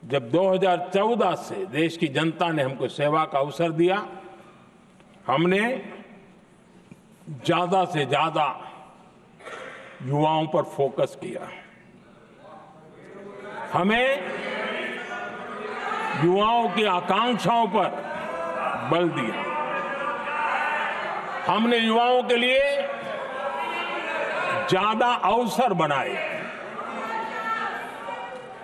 जब 2014 से देश की जनता ने हमको सेवा का अवसर दिया, हमने ज्यादा से ज्यादा युवाओं पर फोकस किया। हमें युवाओं की आकांक्षाओं पर बल दिया। हमने युवाओं के लिए ज्यादा अवसर बनाए।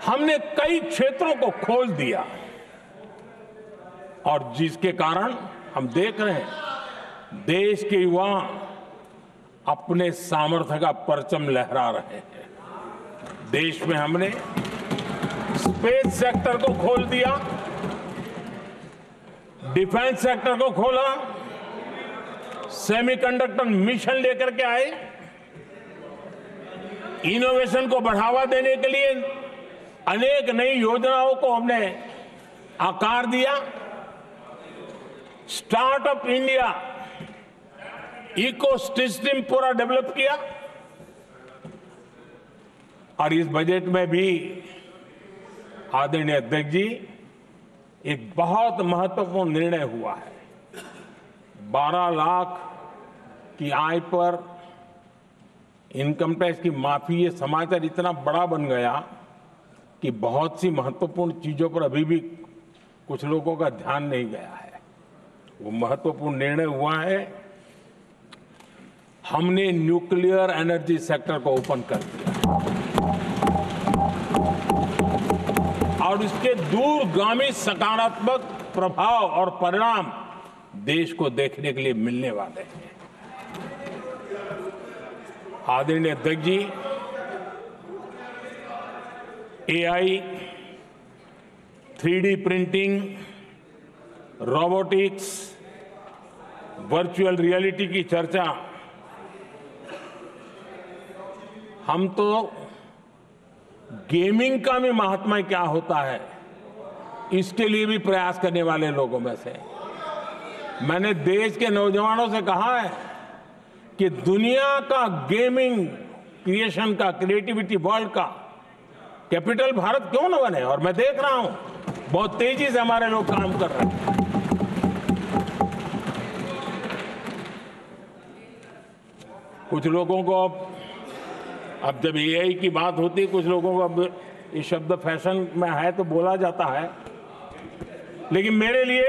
हमने कई क्षेत्रों को खोल दिया और जिसके कारण हम देख रहे हैं देश के युवा अपने सामर्थ्य का परचम लहरा रहे हैं। देश में हमने स्पेस सेक्टर को खोल दिया, डिफेंस सेक्टर को खोला, सेमीकंडक्टर मिशन लेकर के आए, इनोवेशन को बढ़ावा देने के लिए अनेक नई योजनाओं को हमने आकार दिया। स्टार्टअप इंडिया इकोसिस्टम पूरा डेवलप किया और इस बजट में भी आदरणीय अध्यक्ष जी एक बहुत महत्वपूर्ण निर्णय हुआ है। 12 लाख की आय पर इनकम टैक्स की माफी, ये समाचार इतना बड़ा बन गया कि बहुत सी महत्वपूर्ण चीजों पर अभी भी कुछ लोगों का ध्यान नहीं गया है। वो महत्वपूर्ण निर्णय हुआ है, हमने न्यूक्लियर एनर्जी सेक्टर को ओपन कर दिया और इसके दूरगामी सकारात्मक प्रभाव और परिणाम देश को देखने के लिए मिलने वाले हैं। आदरणीय अध्यक्ष जी, AI, 3D printing, robotics, virtual reality की चर्चा हम तो गेमिंग का भी महात्मा क्या होता है इसके लिए भी प्रयास करने वाले लोगों में से। मैंने देश के नौजवानों से कहा है कि दुनिया का गेमिंग क्रिएशन का, क्रिएटिविटी वर्ल्ड का कैपिटल भारत क्यों न बने। और मैं देख रहा हूं बहुत तेजी से हमारे लोग काम कर रहे हैं। कुछ लोगों को अब जब एआई की बात होती है, कुछ लोगों को अब ये शब्द फैशन में है तो बोला जाता है, लेकिन मेरे लिए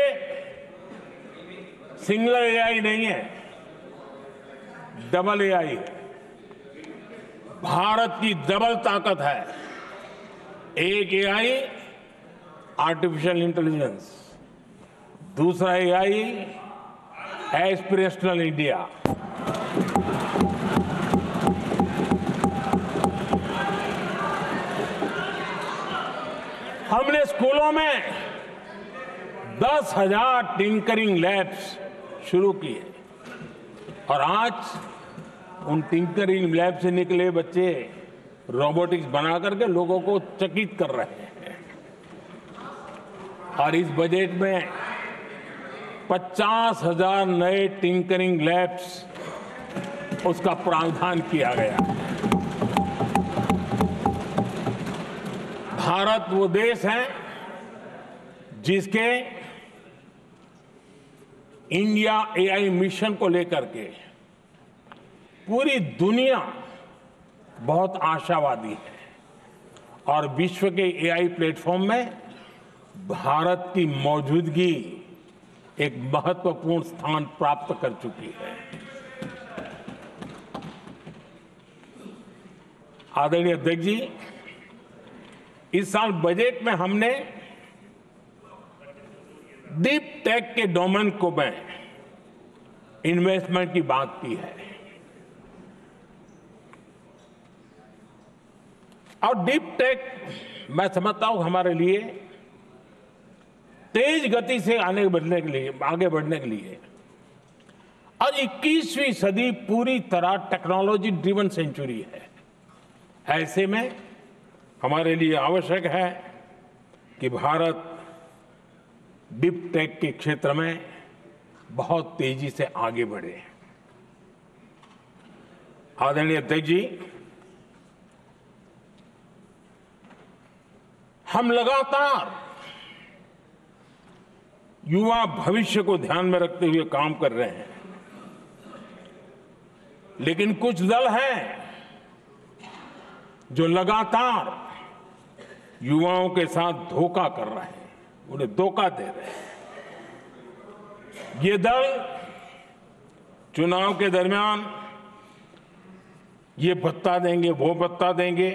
सिंगल एआई नहीं है, डबल एआई। भारत की डबल ताकत है। एक एआई आर्टिफिशियल इंटेलिजेंस, दूसरा एआई एस्पिरेशनल इंडिया। हमने स्कूलों में 10,000 टिंकरिंग लैब्स शुरू किए और आज उन टिंकरिंग लैब से निकले बच्चे रोबोटिक्स बना करके लोगों को चकित कर रहे हैं। और इस बजट में 50,000 नए टिंकरिंग लैब्स उसका प्रावधान किया गया है। भारत वो देश है जिसके इंडिया एआई मिशन को लेकर के पूरी दुनिया बहुत आशावादी है और विश्व के एआई प्लेटफॉर्म में भारत की मौजूदगी एक महत्वपूर्ण स्थान प्राप्त कर चुकी है। आदरणीय अध्यक्ष जी, इस साल बजट में हमने डीप टेक के डोमेन को में इन्वेस्टमेंट की बात की है और डीप टेक मैं समझता हूं हमारे लिए तेज गति से आगे बढ़ने के लिए और 21वीं सदी पूरी तरह टेक्नोलॉजी ड्रिवन सेंचुरी है। ऐसे में हमारे लिए आवश्यक है कि भारत डीप टेक के क्षेत्र में बहुत तेजी से आगे बढ़े। आदरणीय अध्यक्ष जी, हम लगातार युवा भविष्य को ध्यान में रखते हुए काम कर रहे हैं, लेकिन कुछ दल हैं जो लगातार युवाओं के साथ धोखा कर रहे हैं, उन्हें धोखा दे रहे हैं। ये दल चुनाव के दरमियान ये भत्ता देंगे, वो भत्ता देंगे,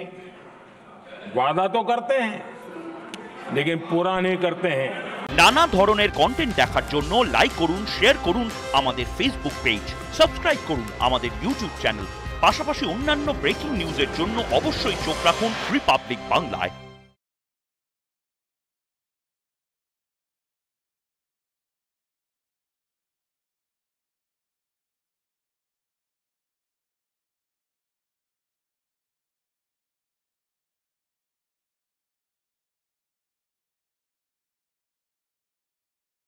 वादा तो करते हैं लेकिन पूरा नहीं करते हैं। নানা ধরনের কন্টেন্ট দেখার জন্য লাইক করুন, শেয়ার করুন আমাদের ফেসবুক পেজ, সাবস্ক্রাইব করুন আমাদের ইউটিউব চ্যানেল। পাশাপাশি অন্যান্য ব্রেকিং নিউজের জন্য অবশ্যই চোখ রাখুন রিপাবলিক বাংলায়।